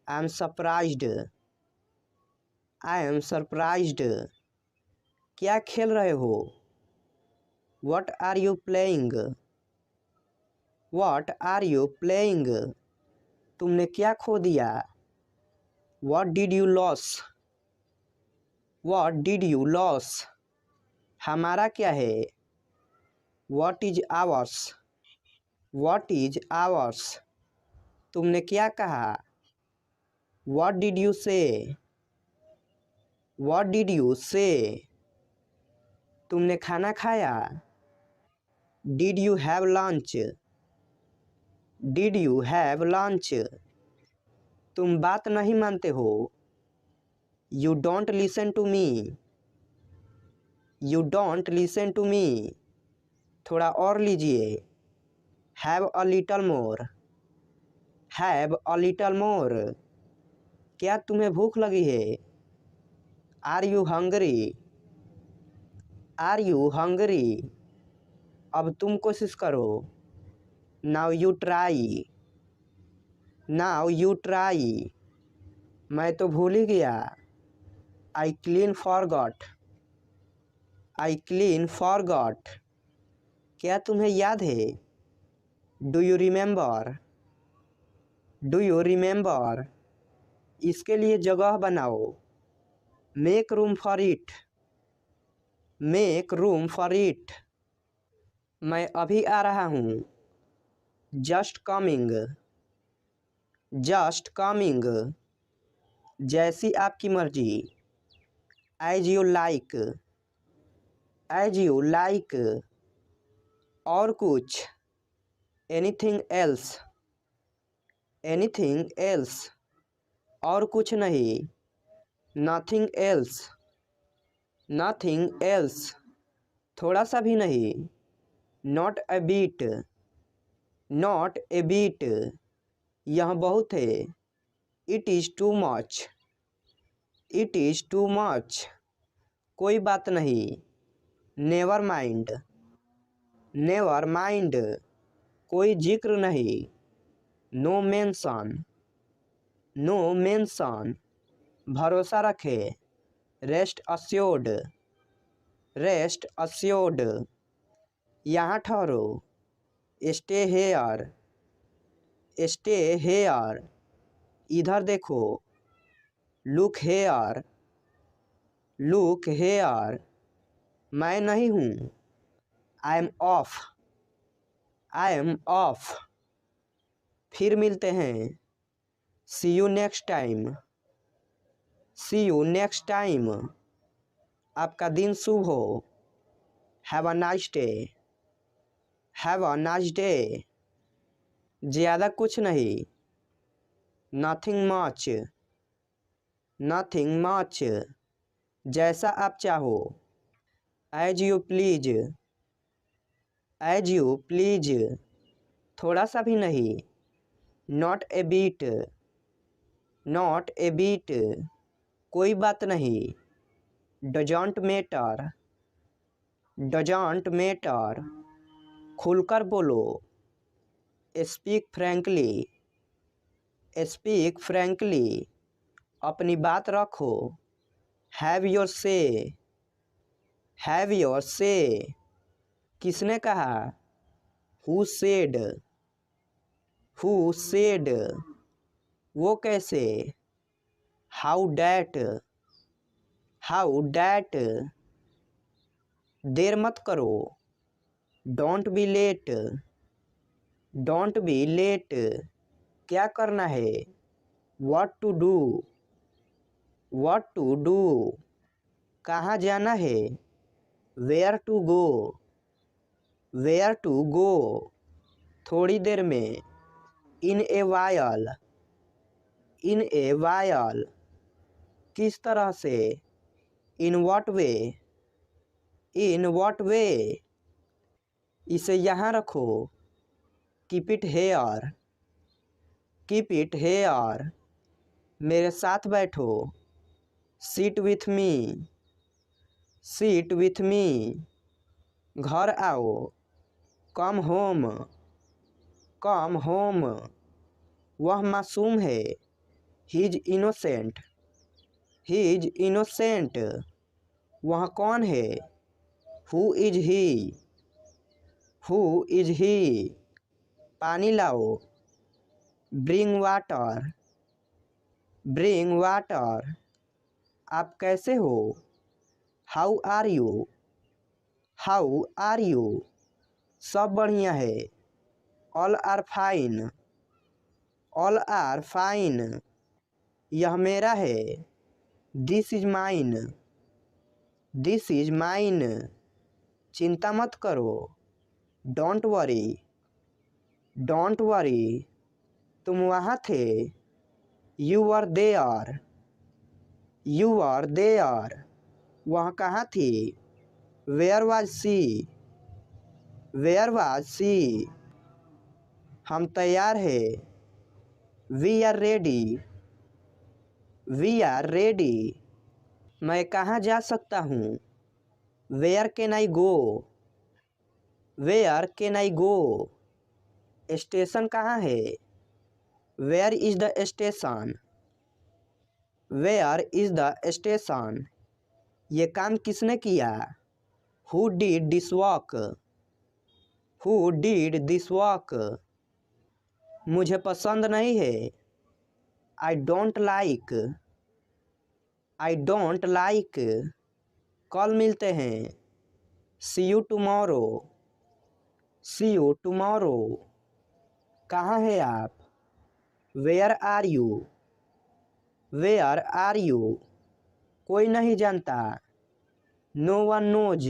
I am surprised. I am surprised. क्या खेल रहे हो। What are you playing. What are you playing. तुमने क्या खो दिया। What did you loss. What did you loss. हमारा क्या है। What is ours. What is ours. तुमने क्या कहा। वट डिड यू से। What did you say? तुमने खाना खाया? Did you have lunch? Did you have lunch? तुम बात नहीं मानते हो? You don't listen to me. You don't listen to me. थोड़ा और लीजिए. Have a little more. Have a little more. क्या तुम्हें भूख लगी है? Are you hungry? Are you hungry? अब तुम कोशिश करो. Now you try. Now you try. मैं तो भूल ही गया. I clean forgot. I clean forgot. क्या तुम्हें याद है? Do you remember? Do you remember? इसके लिए जगह बनाओ. Make room for it. Make room for it. मैं अभी आ रहा हूँ. Just coming. Just coming. जैसी आपकी मर्जी. As you like. As you like. और कुछ. Anything else. Anything else. और कुछ नहीं. Nothing else. Nothing else. थोड़ा सा भी नहीं. Not a bit. Not a bit. यह बहुत है. It is too much. It is too much. कोई बात नहीं. Never mind. Never mind. कोई जिक्र नहीं. No mention. No mention. भरोसा रखे. Rest assured. Rest assured. यहाँ ठहरो. Stay here. Stay here. इधर देखो. Look here. Look here. मैं नहीं हूँ. I am off. I am off. फिर मिलते हैं. See you next time. See you next time. आपका दिन शुभ हो. Have a nice day. Have a nice day. ज़्यादा कुछ नहीं. Nothing much. Nothing much. जैसा आप चाहो. As you please. As you please. थोड़ा सा भी नहीं. Not a bit. Not a bit. कोई बात नहीं. Doesn't matter. Doesn't matter. खुलकर बोलो. Speak frankly. Speak frankly. अपनी बात रखो. Have your say. Have your say. किसने कहा? Who said? Who said? वो कैसे? How that? How that? देर मत करो. Don't be late. Don't be late. क्या करना है? What to do? What to do? कहाँ जाना है? Where to go? Where to go? थोड़ी देर में. In a while. In a while. किस तरह से? In what way? In what way? इसे यहाँ रखो. Keep it here. Keep it here. मेरे साथ बैठो. Sit with me. Sit with me. घर आओ. Come home. Come home. वह मासूम है. He is innocent. He is innocent. वह कौन है? Who is he? Who is he? पानी लाओ. Bring water. Bring water. आप कैसे हो? How are you? How are you? सब बढ़िया है. All are fine. All are fine. यह मेरा है. This is mine, this is mine. चिंता मत करो, डोंट वरी, डोंट वरी। तुम वहाँ थे, you are there, you are there. वह कहाँ थी, where was she, where was she. हम तैयार हैं, we are ready, we are ready. मैं कहाँ जा सकता हूँ, where can I go, where can I go. Station कहाँ है, where is the station, where is the station. ये काम किसने किया, who did this work, who did this work. मुझे पसंद नहीं है, I don't like, I don't like. कल मिलते हैं, see you tomorrow, see you tomorrow. कहाँ है आप, where are you, where are you. कोई नहीं जानता, no one knows,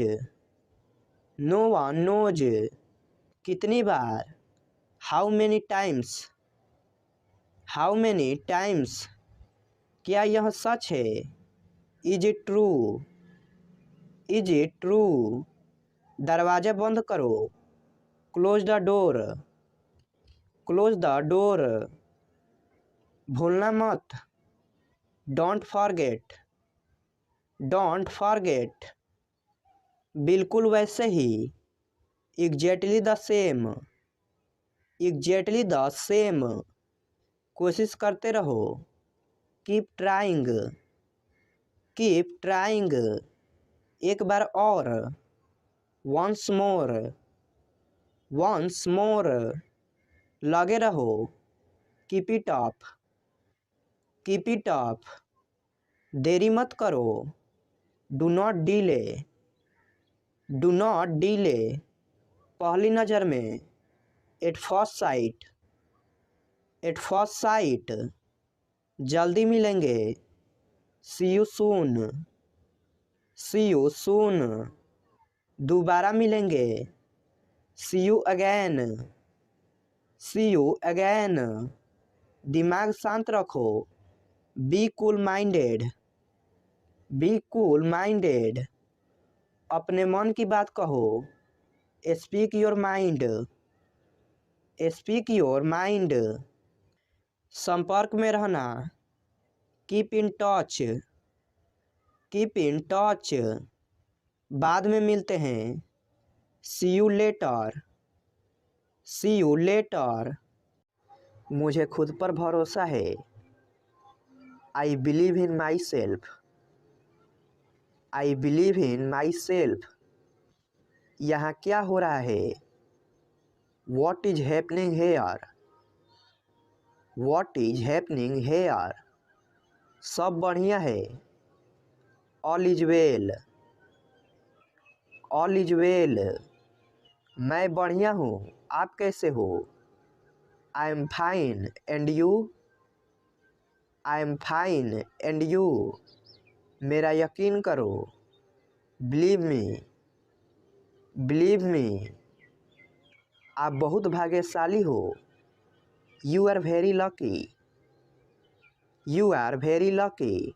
no one knows. कितनी बार, how many times, how many times. क्या यह सच है, is it true, is it true. दरवाज़ा बंद करो, close the door, close the door. भूलना मत, डोंट फॉरगेट, डोंट फॉरगेट। बिल्कुल वैसे ही, exactly the same, exactly the same. कोशिश करते रहो, कीप ट्राइंग, कीप ट्राइंग। एक बार और, वंस मोर, वंस मोर। लगे रहो, keep it up, keep it up. देरी मत करो, do not delay, do not delay. पहली नज़र में, at first sight, at first sight. जल्दी मिलेंगे, see you soon, C you soon. दोबारा मिलेंगे, see you again, see you again. दिमाग शांत रखो, be cool minded, be cool minded. अपने मन की बात कहो, speak your mind, speak your mind. संपर्क में रहना, keep in touch, keep in touch. बाद में मिलते हैं, see you later, see you later. मुझे खुद पर भरोसा है, I believe in myself, I believe in myself. यहाँ क्या हो रहा है, what is happening here, what is happening here. सब बढ़िया है, all is well, all is well. मैं बढ़िया हूँ, आप कैसे हो, आई am fine and you, I am fine and you. मेरा यकीन करो, बिलीव मी, बिलीव मी। आप बहुत भाग्यशाली हो, you are very lucky, you are very lucky.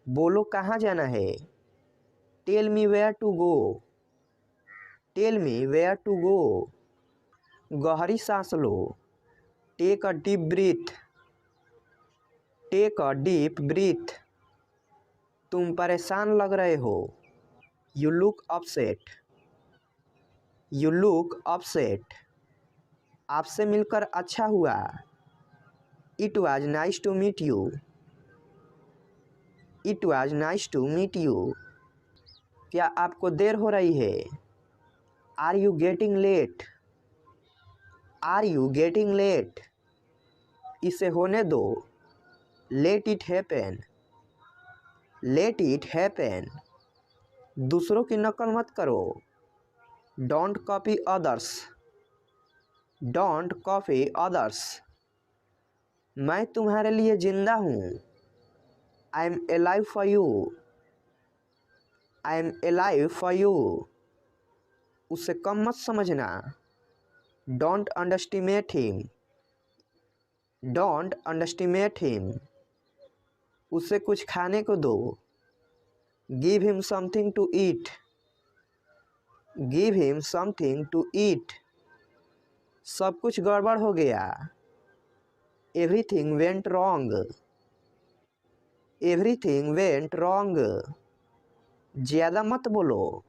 बोलो कहाँ जाना है, tell me where to go, tell me where to go. गहरी सांस लो, take a deep breath, take a deep breath. तुम परेशान लग रहे हो, you look upset, you look upset. आपसे मिलकर अच्छा हुआ, it was nice to meet you, it was nice to meet you. क्या आपको देर हो रही है, are you getting late, are you getting late. इसे होने दो, let it happen, let it happen. दूसरों की नकल मत करो, don't copy others, don't copy others. मैं तुम्हारे लिए जिंदा हूँ, I am alive for you, I am alive for you. उससे कम मत समझना। Don't underestimate him, don't underestimate him. उसे कुछ खाने को दो। Give him something to eat, give him something to eat. सब कुछ गड़बड़ हो गया। Everything went wrong, everything went wrong. ज़्यादा मत बोलो।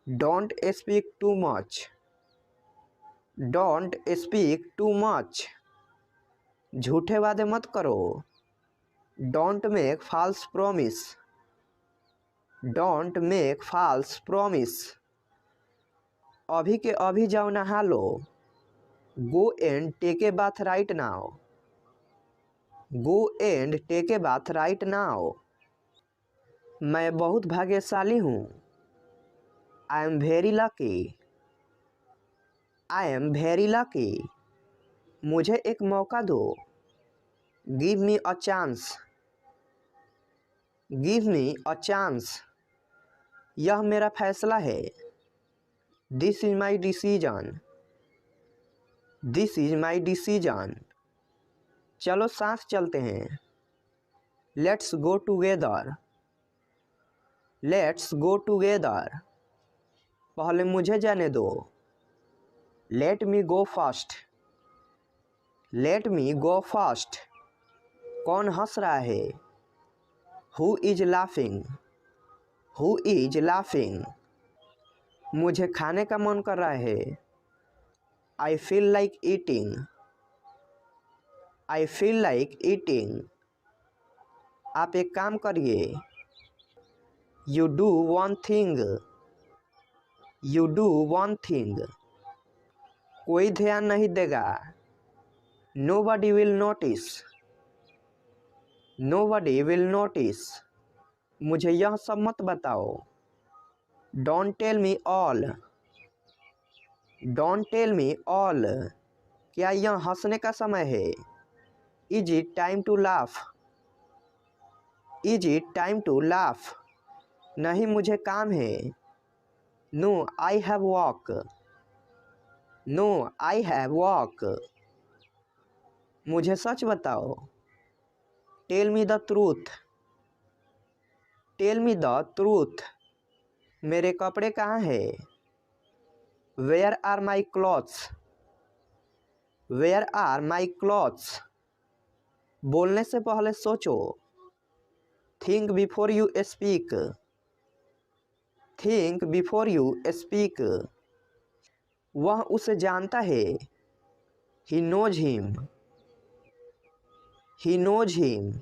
Don't speak too much, don't speak too much. झूठे वादे मत करो। Don't make false promise, don't make false promise. अभी के अभी जाओ नहा लो। Go and take a bath right now, go and take a bath right now. मैं बहुत भाग्यशाली हूँ। I am very lucky, I am very lucky. मुझे एक मौका दो। Give me a chance, give me a chance. यह मेरा फैसला है। This is my decision, this is my decision. चलो साथ चलते हैं। Let's go together, let's go together. पहले मुझे जाने दो। लेट मी गो फर्स्ट, लेट मी गो फर्स्ट। कौन हंस रहा है? Who is laughing, who is laughing. मुझे खाने का मन कर रहा है। I feel like eating, I feel like eating. आप एक काम करिए। You do one thing, you do one thing. कोई ध्यान नहीं देगा। Nobody will notice, nobody will notice. मुझे यह सब मत बताओ। Don't tell me all, don't tell me all. क्या यह हंसने का समय है? Is it time to laugh, is it time to laugh. नहीं, मुझे काम है। No I have work, no I have work. मुझे सच बताओ। Tell me the truth, tell me the truth. मेरे कपड़े कहाँ हैं? Where are my clothes, where are my clothes. बोलने से पहले सोचो। Think before you speak, think before you speak. वह उसे जानता है। He knows him, he knows him.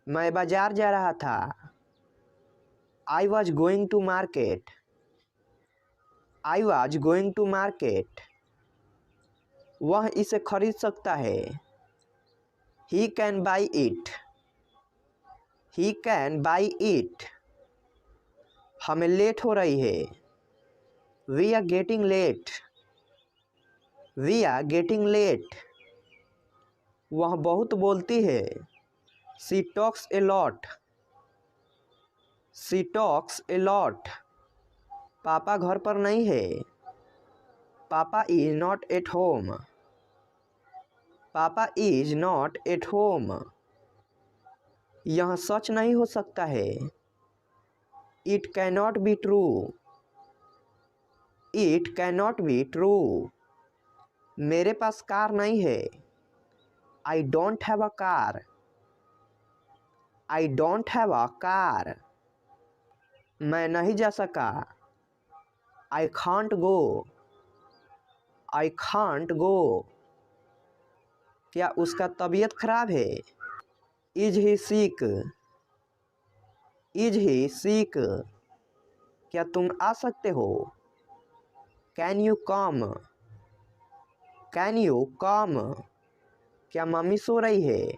मैं बाजार जा रहा था। I was going to market, I was going to market. वह इसे खरीद सकता है। He can buy it, he can buy it. हमें लेट हो रही है। We are getting late, we are getting late. वह बहुत बोलती है। She talks a lot, she talks a lot. पापा घर पर नहीं है। Papa is not at home, papa is not at home. यह सच नहीं हो सकता है। It cannot be true, it cannot be true. मेरे पास कार नहीं है। I don't have a car, I don't have a car. मैं नहीं जा सका। आई खांट गो, आई खांट गो। क्या उसका तबीयत खराब है? Is he sick, is he sick. क्या तुम आ सकते हो? Can you come, can you come. क्या मम्मी सो रही है?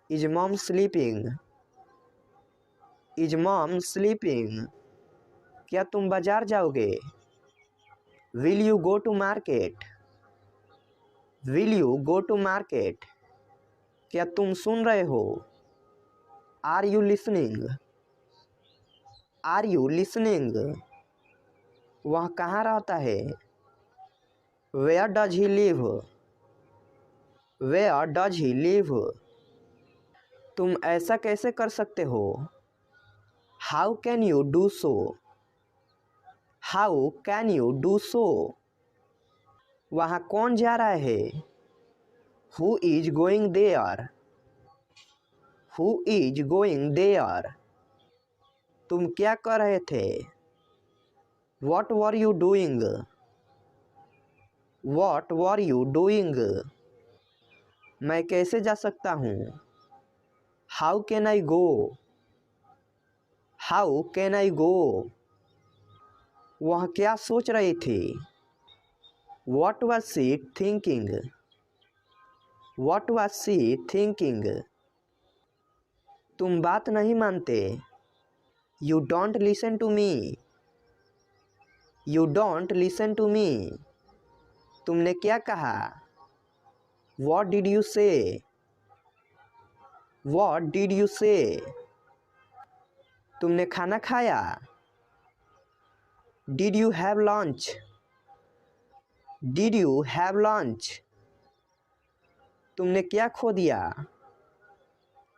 Is mom sleeping, is mom sleeping. क्या तुम बाजार जाओगे? Will you go to market, will you go to market. क्या तुम सुन रहे हो? Are you listening? Are you listening? वह कहाँ रहता है? Where does he live? Where does he live? तुम ऐसा कैसे कर सकते हो? How can you do so? How can you do so? वहाँ कौन जा रहा है? Who is going there? Who is going there? तुम क्या कर रहे थे? What were you doing? What were you doing? मैं कैसे जा सकता हूँ? How can I go? How can I go? वह क्या सोच रही थी? What was she thinking? What was she thinking? तुम बात नहीं मानते? You don't listen to me? You don't listen to me? तुमने क्या कहा? What did you say? What did you say? तुमने खाना खाया? Did you have lunch? Did you have lunch? तुमने क्या खो दिया?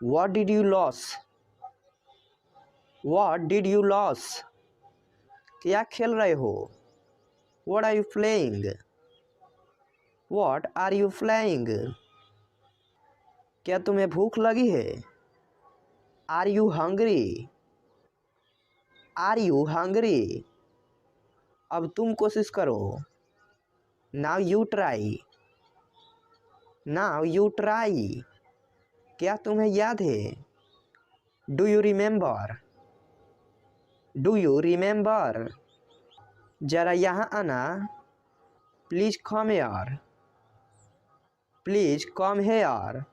What did you loss? What did you loss? क्या खेल रहे हो? What are you playing? What are you playing? क्या तुम्हें भूख लगी है? Are you hungry? Are you hungry? अब तुम कोशिश करो। Now you try? Now you try? क्या तुम्हें याद है? Do you remember? Do you remember? जरा यहाँ आना। Please come here? Please come here?